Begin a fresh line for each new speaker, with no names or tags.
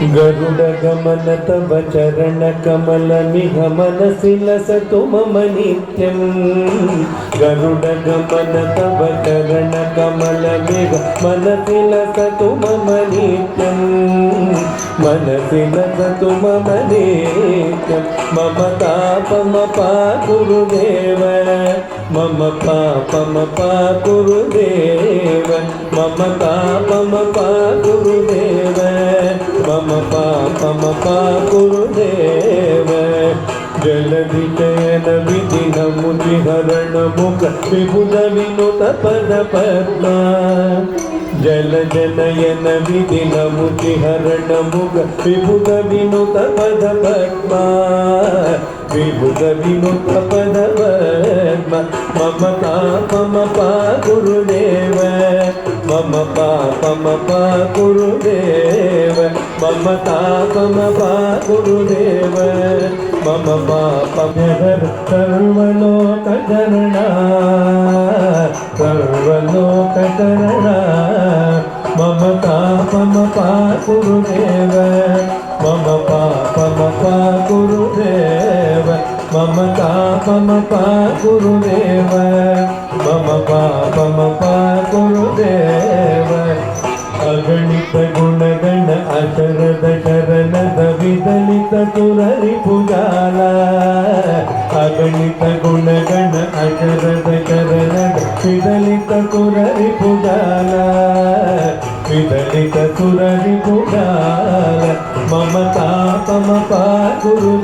गरुड गमन तव चरण कमल निह मनसि लसतु मम नित्यं। गरुड गमन तव चरण कमल निह मनसि लसतु मम नित्यं। मनसि लसतु मम नित्यं। मम तापमपा गुरुदेव, मम पापमपा गुरुदेव, मम तापमपा गुरुदेव, मम पापमपा गुरुदेव। जलधि चयन विधिन मुचिहरण मुख विबुध विनुत पद पद्मा। जल जनयन विधिन मुचिहरण मुख विबुध विनुत पद पद्मा। विबुध विनुत पद पद्मा। मम तापमपा गुरुदेव, मम पापमपा गुरुदेव, मम तापमपा गुरुदेव, मम पापमहर सर्वलोककरणा, सर्वलोककरणा। मम तापमपा गुरुदेव, मम पापमपा गुरुदेव, मम तापमपा गुरुदेव, मम पापमपा गुरुदेव। अगणित गुणगण अशरद शरणद विदलित सुररिपुजाल। अगणित गुणगण अशरद शरणद विदलित सुररिपुजाल, विदलित सुररिपुजाल। मम तापमपा गुरुदेव,